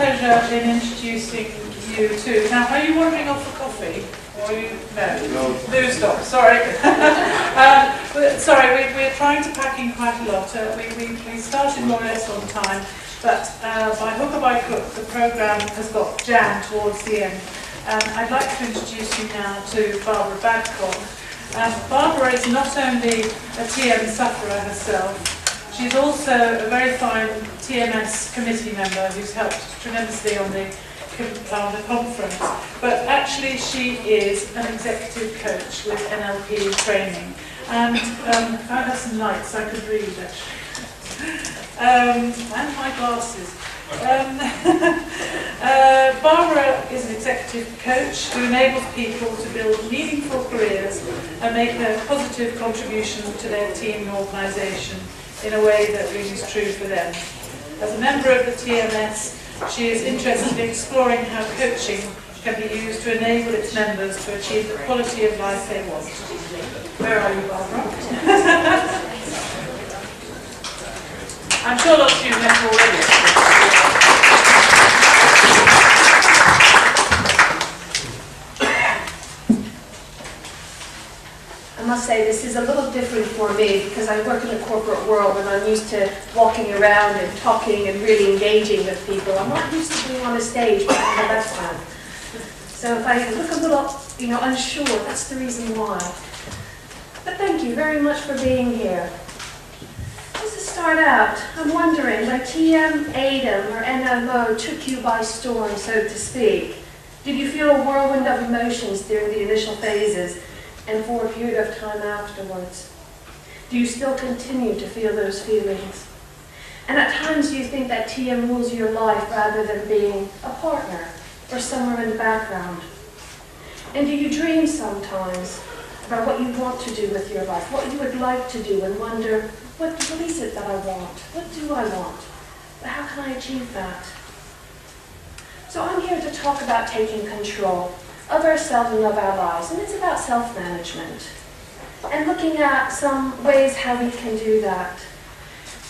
pleasure in introducing you to... Now, are you wandering off for coffee? Or you... No. No, stop, sorry. Sorry, we're trying to pack in quite a lot. We started more or less on time, but by hook or by crook, the programme has got jammed towards the end. I'd like to introduce you now to Barbara Babcock. Barbara is not only a TM sufferer herself, she's also a very fine TMS committee member who's helped tremendously on the conference, but actually she is an executive coach with NLP training. And if I had some lights I could read actually. And my glasses. Barbara is an executive coach who enables people to build meaningful careers and make a positive contribution to their team and organisation in a way that really is true for them. As a member of the TMS, she is interested in exploring how coaching can be used to enable its members to achieve the quality of life they want. Where are you, Barbara? I'm sure lots of you have met already. I must say this is a little different for me because I work in the corporate world and I'm used to walking around and talking and really engaging with people. I'm not used to being on a stage, but I know that's fun. So if I look a little, unsure, that's the reason why. But thank you very much for being here. Just to start out, I'm wondering, when TM, ADAM, or NMO took you by storm, so to speak, did you feel a whirlwind of emotions during the initial phases and for a period of time afterwards? Do you still continue to feel those feelings? And at times do you think that TM rules your life rather than being a partner or somewhere in the background? And do you dream sometimes about what you want to do with your life, what you would like to do, and wonder, what is it that I want? What do I want? But how can I achieve that? So I'm here to talk about taking control of ourselves and of our lives, and it's about self-management and looking at some ways how we can do that.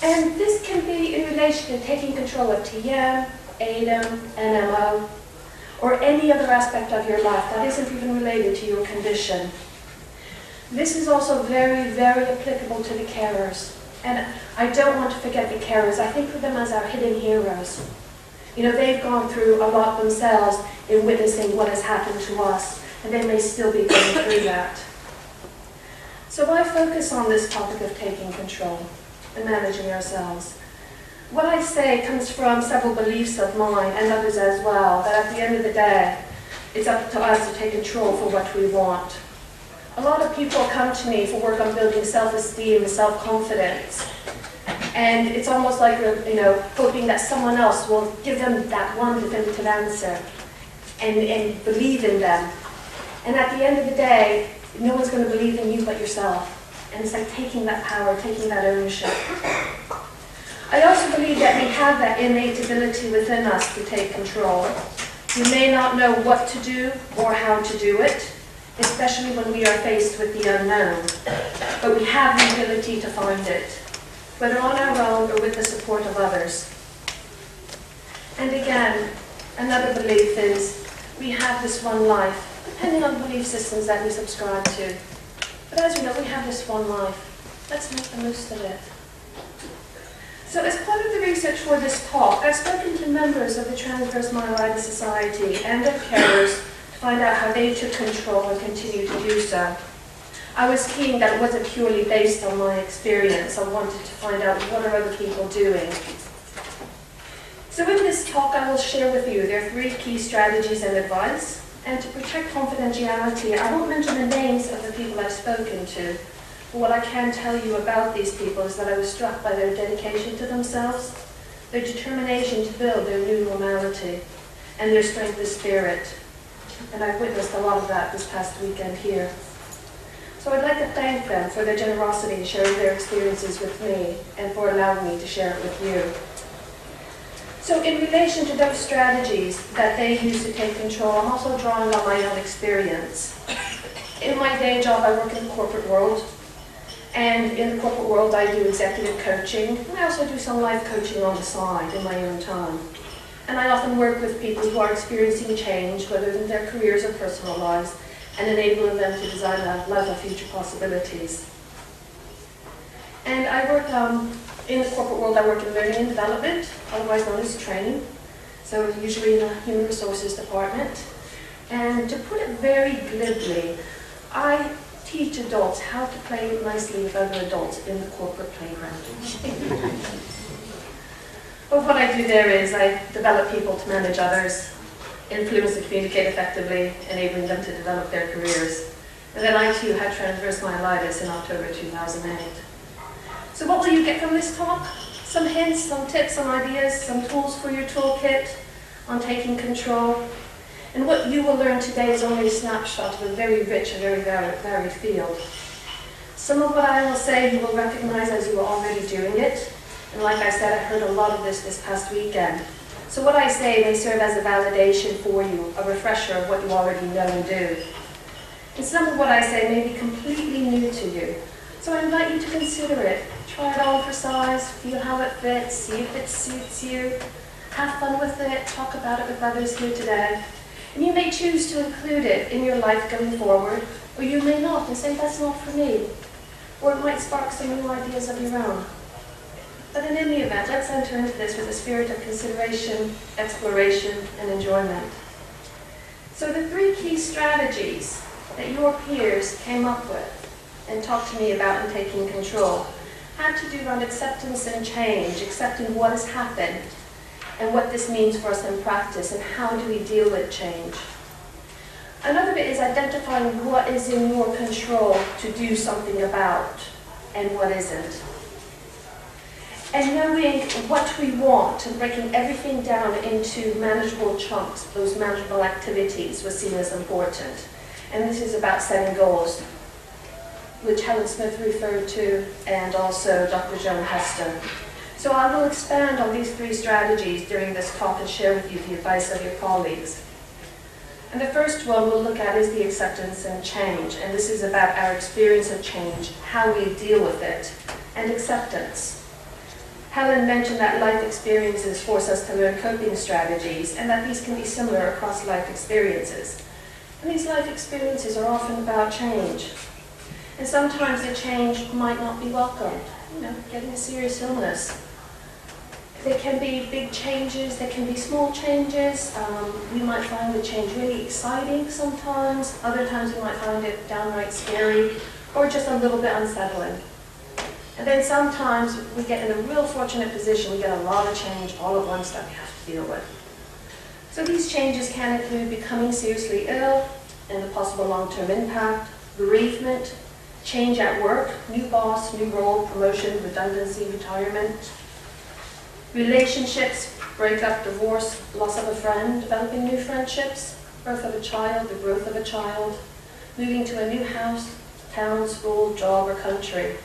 And this can be in relation to taking control of TM, ADAM, NMO, or any other aspect of your life that isn't even related to your condition. This is also very, very applicable to the carers. And I don't want to forget the carers. I think of them as our hidden heroes. They've gone through a lot themselves in witnessing what has happened to us, and they may still be going through that. So I focus on this topic of taking control and managing ourselves. What I say comes from several beliefs of mine and others as well, that at the end of the day, it's up to us to take control for what we want. A lot of people come to me for work on building self-esteem and self-confidence. And it's almost like, hoping that someone else will give them that one definitive answer and believe in them. And at the end of the day, no one's going to believe in you but yourself. And it's like taking that power, taking that ownership. I also believe that we have that innate ability within us to take control. We may not know what to do or how to do it, especially when we are faced with the unknown. But we have the ability to find it, whether on our own or with the support of others. And again, another belief is we have this one life, depending on the belief systems that we subscribe to. But as we know, we have this one life. Let's make the most of it. So as part of the research for this talk, I've spoken to members of the Transverse Myelitis Society and of carers to find out how they took control and continue to do so. I was keen that it wasn't purely based on my experience. I wanted to find out what are other people doing. So in this talk I will share with you there are 3 key strategies and advice. And to protect confidentiality, I won't mention the names of the people I've spoken to. But what I can tell you about these people is that I was struck by their dedication to themselves, their determination to build their new normality, and their strength of spirit. And I've witnessed a lot of that this past weekend here. So I'd like to thank them for their generosity in sharing their experiences with me and for allowing me to share it with you. So in relation to those strategies that they use to take control, I'm also drawing on my own experience. In my day job, I work in the corporate world. And in the corporate world, I do executive coaching. And I also do some life coaching on the side in my own time. And I often work with people who are experiencing change, whether in their careers or personal lives, and enabling them to design a life of future possibilities. And I work in the corporate world, I work in learning and development, otherwise known as training. So usually in a human resources department. And to put it very glibly, I teach adults how to play nicely with other adults in the corporate playground. But what I do there is I develop people to manage others, influence and communicate effectively, enabling them to develop their careers. And then I too had transverse myelitis in October 2008. So what will you get from this talk? Some hints, some tips, some ideas, some tools for your toolkit on taking control. And what you will learn today is only a snapshot of a very rich and very varied field. Some of what I will say you will recognize as you are already doing it. And like I said, I heard a lot of this past weekend. So what I say may serve as a validation for you, a refresher of what you already know and do. And some of what I say may be completely new to you. So I invite you to consider it. Try it on for size, feel how it fits, see if it suits you. Have fun with it, talk about it with others here today. And you may choose to include it in your life going forward, or you may not and say, that's not for me. Or it might spark some new ideas of your own. But in any event, let's enter into this with a spirit of consideration, exploration, and enjoyment. So the 3 key strategies that your peers came up with and talked to me about in taking control had to do around acceptance and change, accepting what has happened and what this means for us in practice and how do we deal with change. Another bit is identifying what is in your control to do something about and what isn't. And knowing what we want and breaking everything down into manageable chunks, those manageable activities was seen as important. And this is about setting goals, which Helen Smith referred to, and also Dr. Joan Hester. So I will expand on these 3 strategies during this talk and share with you the advice of your colleagues. And the first one we'll look at is the acceptance and change. And this is about our experience of change, how we deal with it, and acceptance. Helen mentioned that life experiences force us to learn coping strategies and that these can be similar across life experiences. And these life experiences are often about change. And sometimes the change might not be welcomed. You know, getting a serious illness. There can be big changes, there can be small changes. We might find the change really exciting sometimes. Other times we might find it downright scary or just a little bit unsettling. And then sometimes we get in a real fortunate position, we get a lot of change all at once that we have to deal with. So these changes can include becoming seriously ill and the possible long-term impact, bereavement, change at work, new boss, new role, promotion, redundancy, retirement, relationships, breakup, divorce, loss of a friend, developing new friendships, birth of a child, the growth of a child, moving to a new house, town, school, job, or country.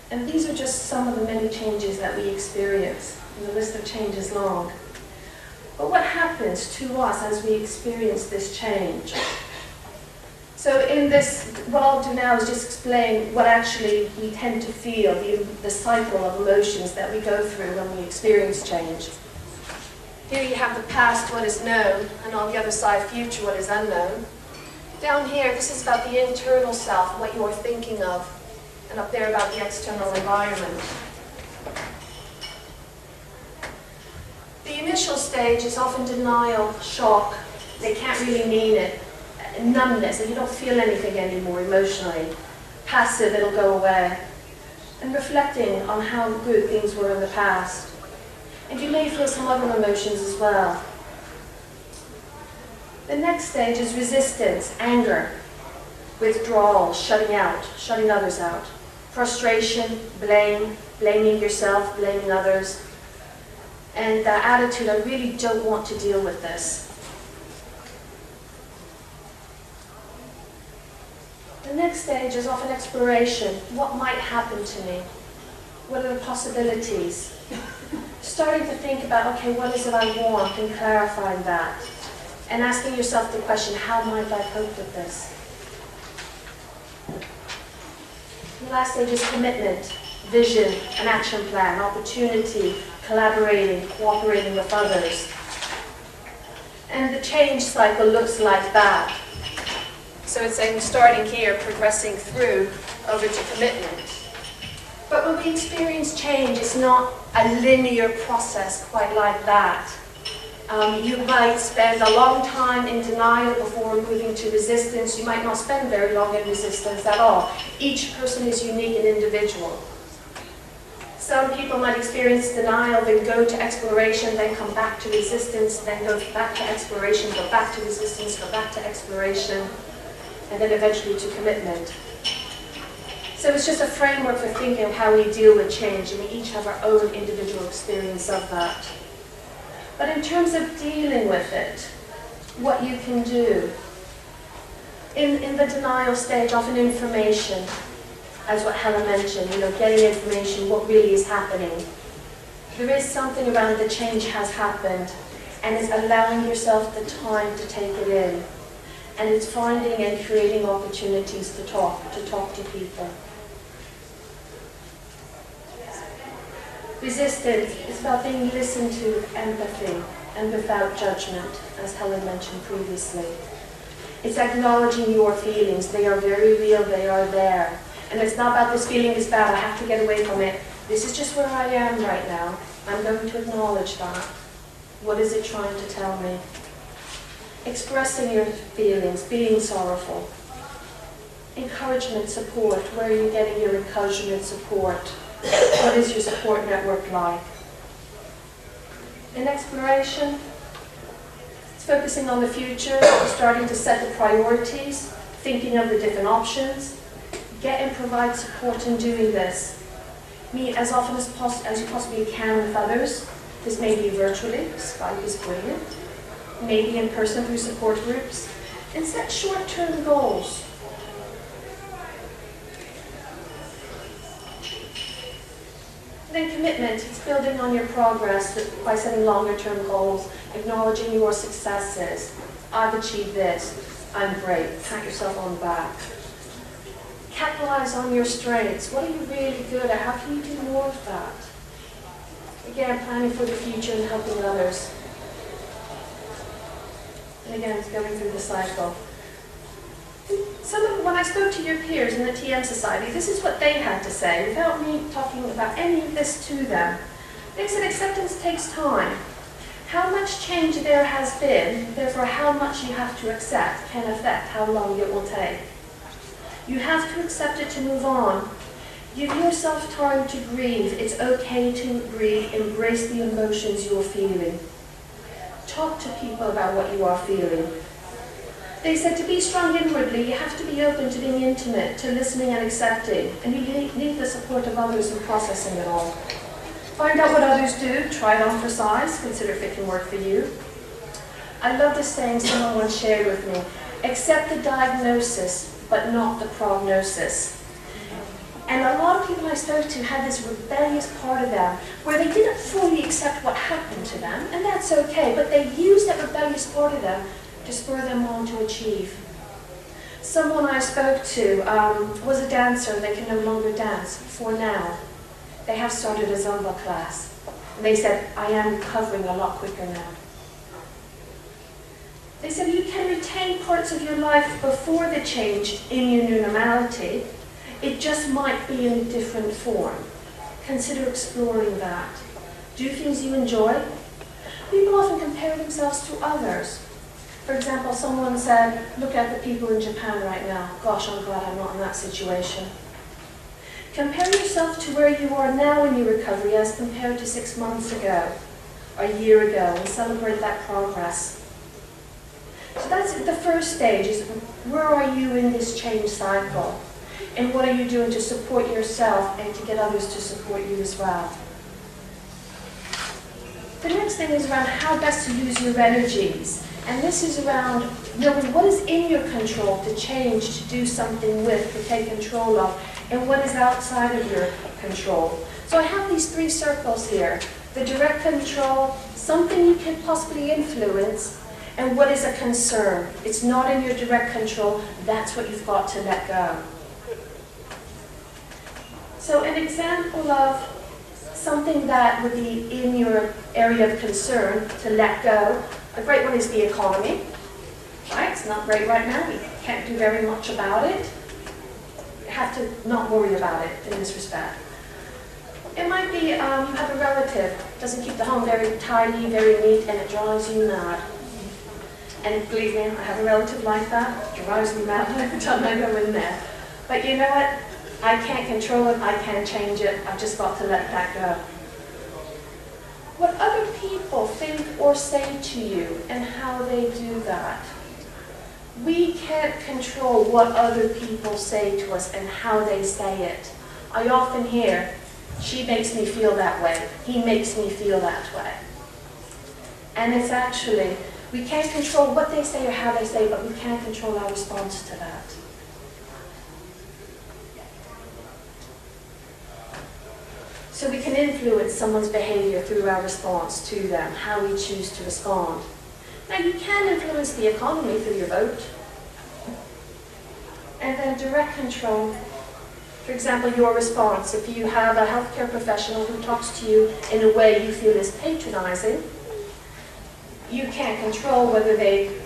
And these are just some of the many changes that we experience. And the list of change is long. But what happens to us as we experience this change? So in this, what I'll do now is just explain what actually we tend to feel, the cycle of emotions that we go through when we experience change. Here you have the past, what is known, and on the other side, future, what is unknown. Down here, this is about the internal self, what you're thinking of, and up there about the external environment. The initial stage is often denial, shock. They can't really mean it. Numbness, and you don't feel anything anymore emotionally. Passive, it'll go away. And reflecting on how good things were in the past. And you may feel some other emotions as well. The next stage is resistance, anger, withdrawal, shutting out, shutting others out. Frustration, blame, blaming yourself, blaming others. And that attitude, I really don't want to deal with this. The next stage is often exploration. What might happen to me? What are the possibilities? Starting to think about, okay, what is it I want, and clarifying that. And asking yourself the question, how might I cope with this? The last stage is commitment, vision, an action plan, opportunity, collaborating, cooperating with others. And the change cycle looks like that. So it's saying starting here, progressing through over to commitment. But when we experience change, it's not a linear process quite like that. You might spend a long time in denial before moving to resistance. You might not spend very long in resistance at all. Each person is unique and individual. Some people might experience denial, then go to exploration, then come back to resistance, then go back to exploration, go back to resistance, go back to exploration, and then eventually to commitment. So it's just a framework for thinking of how we deal with change, and we each have our own individual experience of that. But in terms of dealing with it, what you can do, in the denial stage, often information, as what Helen mentioned, getting information, what really is happening. There is something around the change has happened, and it's allowing yourself the time to take it in. And it's finding and creating opportunities to talk to people. Resistance is about being listened to with empathy and without judgment, as Helen mentioned previously. It's acknowledging your feelings. They are very real, they are there. And it's not about this feeling is bad, I have to get away from it. This is just where I am right now. I'm going to acknowledge that. What is it trying to tell me? Expressing your feelings, being sorrowful. Encouragement, support. Where are you getting your encouragement, support? What is your support network like? In exploration, it's focusing on the future, starting to set the priorities, thinking of the different options. Get and provide support in doing this. Meet as often as you possibly can with others. This may be virtually, Skype is brilliant. Maybe in person through support groups. And set short-term goals. Then commitment, it's building on your progress by setting longer-term goals, acknowledging your successes. I've achieved this. I'm great. Pat yourself on the back. Capitalize on your strengths. What are you really good at? How can you do more of that? Again, planning for the future and helping others. And again, it's going through the cycle. When I spoke to your peers in the TM Society, this is what they had to say, without me talking about any of this to them. They said acceptance takes time. How much change there has been, therefore how much you have to accept, can affect how long it will take. You have to accept it to move on. Give yourself time to grieve. It's okay to grieve. Embrace the emotions you're feeling. Talk to people about what you are feeling. They said to be strong inwardly, you have to be open to being intimate, to listening and accepting, and you need the support of others in processing it all. Find out what others do, try it on for size, consider if it can work for you. I love this saying someone once shared with me, accept the diagnosis, but not the prognosis. And a lot of people I spoke to had this rebellious part of them where they didn't fully accept what happened to them, and that's okay, but they used that rebellious part of them to spur them on to achieve. Someone I spoke to was a dancer. They can no longer dance for now. They have started a Zumba class. And they said, I am recovering a lot quicker now. They said you can retain parts of your life before the change in your new normality. It just might be in a different form. Consider exploring that. Do things you enjoy. People often compare themselves to others. For example, someone said, look at the people in Japan right now. Gosh, I'm glad I'm not in that situation. Compare yourself to where you are now in your recovery as compared to 6 months ago, a year ago, and celebrate that progress. So that's the first stage, is where are you in this change cycle? And what are you doing to support yourself and to get others to support you as well? The next thing is around how best to use your energies. And this is around knowing what is in your control to change, to do something with, to take control of, and what is outside of your control. So I have these 3 circles here. The direct control, something you can possibly influence, and what is a concern. It's not in your direct control, that's what you've got to let go. So an example of something that would be in your area of concern to let go, A great one is the economy. Right? It's not great right now. We can't do very much about it. You have to not worry about it in this respect. It might be you have a relative, doesn't keep the home very tidy, very neat, and it drives you mad. And believe me, I have a relative like that. It drives me mad every time I go in there. But you know what? I can't control it. I can't change it. I've just got to let that go. What other people think or say to you and how they do that. We can't control what other people say to us and how they say it. I often hear, she makes me feel that way. He makes me feel that way. And it's actually, we can't control what they say or how they say, but we can control our response to that. So we can influence someone's behavior through our response to them, how we choose to respond. Now you can influence the economy through your vote. And then direct control. For example, your response. If you have a healthcare professional who talks to you in a way you feel is patronizing, you can't control whether they,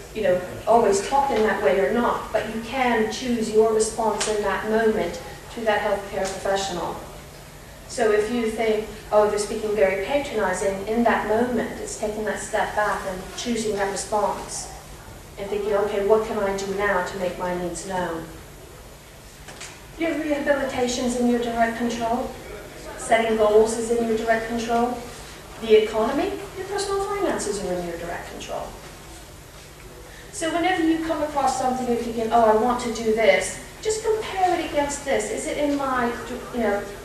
always talk in that way or not, but you can choose your response in that moment to that healthcare professional. So if you think, oh, they're speaking very patronizing, in that moment, it's taking that step back and choosing that response and thinking, okay, what can I do now to make my needs known? Your rehabilitation is in your direct control. Setting goals is in your direct control. The economy, your personal finances are in your direct control. So whenever you come across something you're thinking, oh, I want to do this, just compare it against this. Is it in my,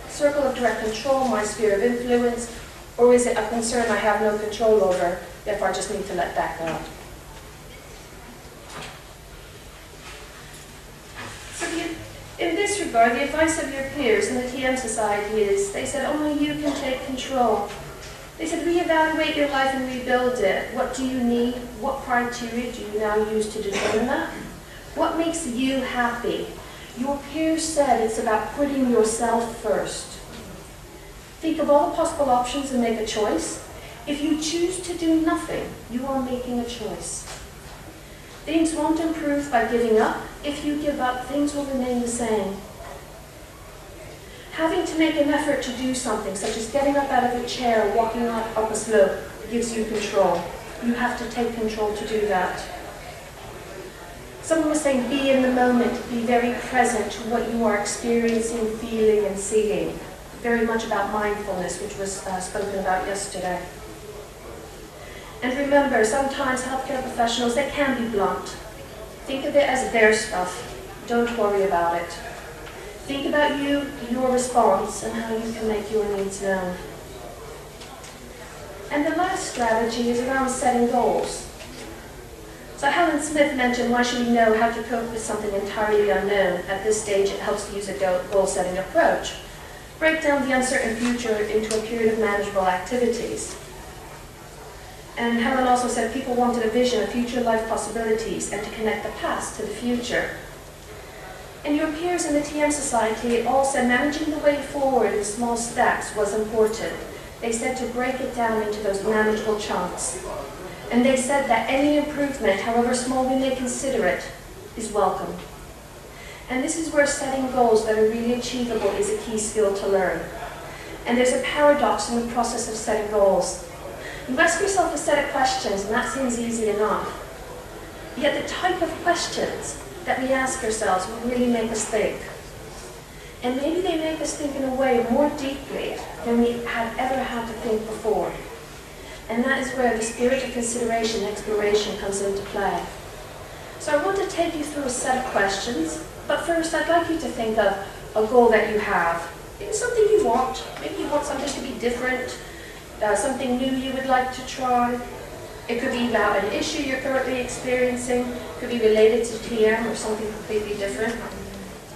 circle of direct control, my sphere of influence, or is it a concern I have no control over, therefore I just need to let that go? So in this regard, the advice of your peers in the TM Society is, they said, only you can take control. They said, reevaluate your life and rebuild it. What do you need? What criteria do you now use to determine that? What makes you happy? Your peers said it's about putting yourself first. Think of all the possible options and make a choice. If you choose to do nothing, you are making a choice. Things won't improve by giving up. If you give up, things will remain the same. Having to make an effort to do something, such as getting up out of a chair or walking up a slope, gives you control. You have to take control to do that. Someone was saying, be in the moment, be very present to what you are experiencing, feeling, and seeing. Very much about mindfulness, which was spoken about yesterday. And remember, sometimes healthcare professionals, they can be blunt. Think of it as their stuff. Don't worry about it. Think about you, your response, and how you can make your needs known. And the last strategy is around setting goals. So Helen Smith mentioned, why should we know how to cope with something entirely unknown? At this stage, it helps to use a goal-setting approach. Break down the uncertain future into a period of manageable activities. And Helen also said people wanted a vision of future life possibilities and to connect the past to the future. And your peers in the TM Society all said managing the way forward in small steps was important. They said to break it down into those manageable chunks. And they said that any improvement, however small we may consider it, is welcome. And this is where setting goals that are really achievable is a key skill to learn. And there's a paradox in the process of setting goals. You ask yourself a set of questions, and that seems easy enough. Yet the type of questions that we ask ourselves will really make us think. And maybe they make us think in a way more deeply than we have ever had to think before. And that is where the spirit of consideration and exploration comes into play. So I want to take you through a set of questions, but first I'd like you to think of a goal that you have. Maybe something you want. Maybe you want something to be different, something new you would like to try. It could be about an issue you're currently experiencing. It could be related to TM or something completely different.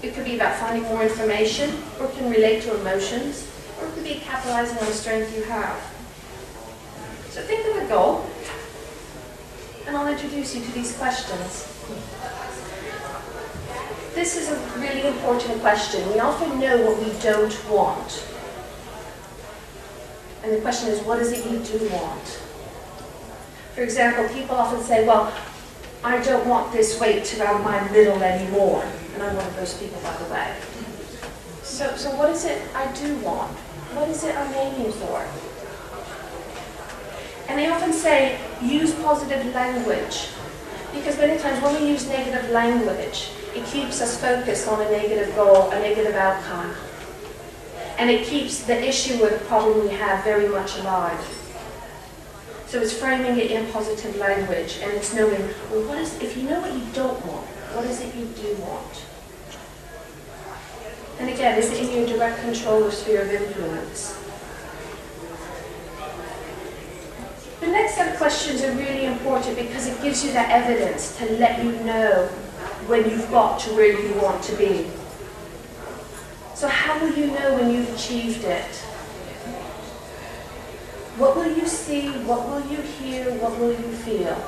It could be about finding more information, or it can relate to emotions, or it could be capitalizing on the strength you have. So think of a goal, and I'll introduce you to these questions. This is a really important question. We often know what we don't want. And the question is, what is it you do want? For For example, people often say, well, I don't want this weight around my middle anymore. And I'm one of those people, by the way. So what is it I do want? What is it I'm aiming for? And they often say, use positive language. Because many times when we use negative language, it keeps us focused on a negative goal, a negative outcome. And it keeps the issue or the problem we have very much alive. So it's framing it in positive language, and it's knowing, well, if you know what you don't want, what is it you do want? And again, is it in your direct control or sphere of influence? The next set of questions are really important because it gives you that evidence to let you know when you've got to where you want to be. So how will you know when you've achieved it? What will you see? What will you hear? What will you feel?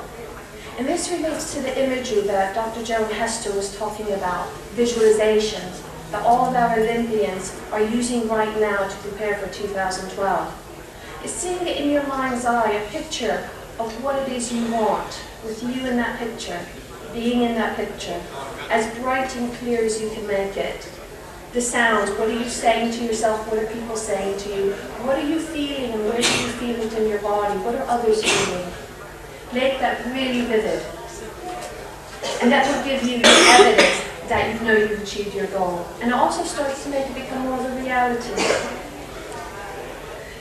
And this relates to the imagery that Dr. Joan Hester was talking about, visualizations, that all of our Olympians are using right now to prepare for 2012. It's seeing it in your mind's eye, a picture of what it is you want, with you in that picture, being in that picture, as bright and clear as you can make it. The sounds, what are you saying to yourself, what are people saying to you, what are you feeling and where do you feel it in your body, what are others feeling? Make that really vivid. And that will give you the evidence that you know you've achieved your goal. And it also starts to make it become more of a reality.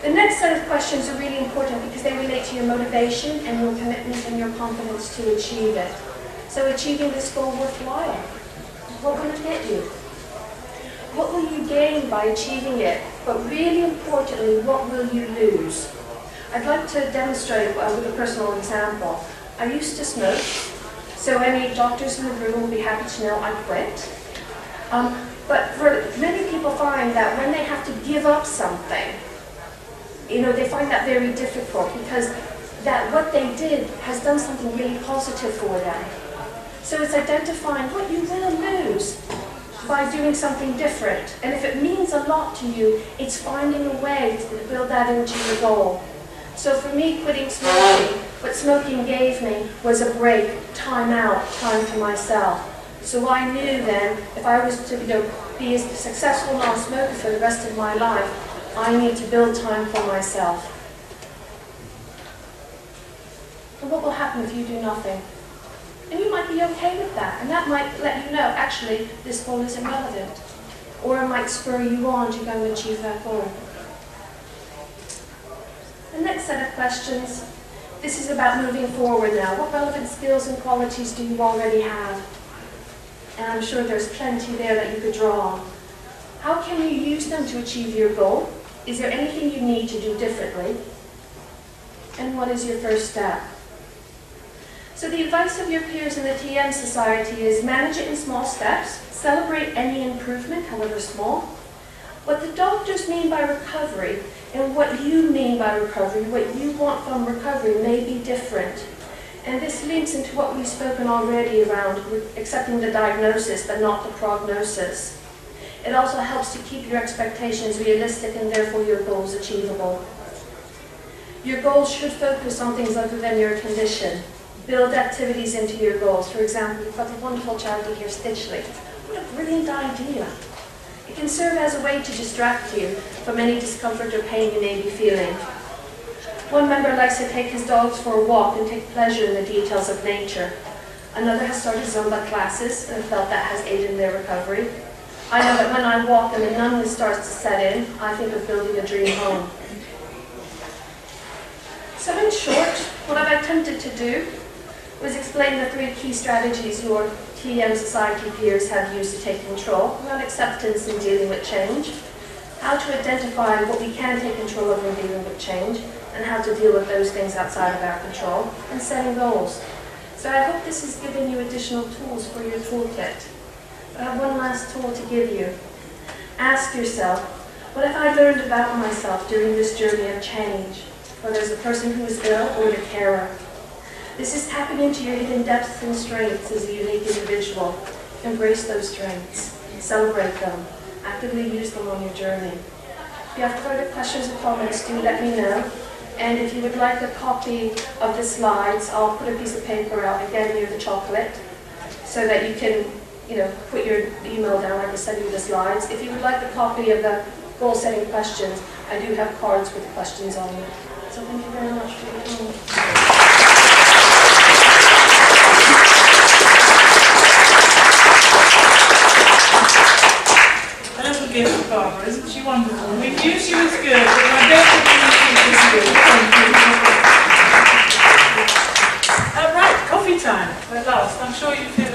The next set of questions are really important because they relate to your motivation and your commitment and your confidence to achieve it. So achieving this goal worthwhile. What will it get you? What will you gain by achieving it? But really importantly, what will you lose? I'd like to demonstrate with a personal example. I used to smoke, so any doctors in the room will be happy to know I quit. But for many people find that when they have to give up something, they find that very difficult because that what they did has done something really positive for them. So it's identifying what you will lose by doing something different. And if it means a lot to you, it's finding a way to build that into your goal. So for me, quitting smoking, what smoking gave me was a break, time out, time for myself. So I knew then, if I was to be a successful non-smoker for the rest of my life, I need to build time for myself. And what will happen if you do nothing? And you might be okay with that, and that might let you know, actually, this goal is irrelevant. Or it might spur you on to go and achieve that goal. The next set of questions, this is about moving forward now. What relevant skills and qualities do you already have? And I'm sure there's plenty there that you could draw on. How can you use them to achieve your goal? Is there anything you need to do differently? And what is your first step? So the advice of your peers in the TM Society is manage it in small steps, celebrate any improvement, however small. What the doctors mean by recovery and what you mean by recovery, what you want from recovery may be different. And this links into what we've spoken already around accepting the diagnosis but not the prognosis. It also helps to keep your expectations realistic and therefore your goals achievable. Your goals should focus on things other than your condition. Build activities into your goals. For example, you've got the wonderful charity here, Stitchly. What a brilliant idea. It can serve as a way to distract you from any discomfort or pain you may be feeling. One member likes to take his dogs for a walk and take pleasure in the details of nature. Another has started Zumba classes and felt that has aided in their recovery. I know that when I walk and the numbness starts to set in, I think of building a dream home. So in short, what I've attempted to do was explain the 3 key strategies your TM Society peers have used to take control around acceptance and dealing with change, how to identify what we can take control of in dealing with change, and how to deal with those things outside of our control, and setting goals. So I hope this has given you additional tools for your toolkit. I have one last tool to give you. Ask yourself, what have I learned about myself during this journey of change, whether as a person who is ill or the carer? This is tapping into your hidden depths and strengths as a unique individual. Embrace those strengths, celebrate them, actively use them on your journey. If you have further questions or comments, do let me know. And if you would like a copy of the slides, I'll put a piece of paper out again near the chocolate so that you can, put your email down. I will send you the slides. If you would like a copy of the goal setting questions, I do have cards with questions on them. So thank you very much for your time. A little gift for Barbara, isn't she wonderful? We knew she was good, but I don't think we knew she was good.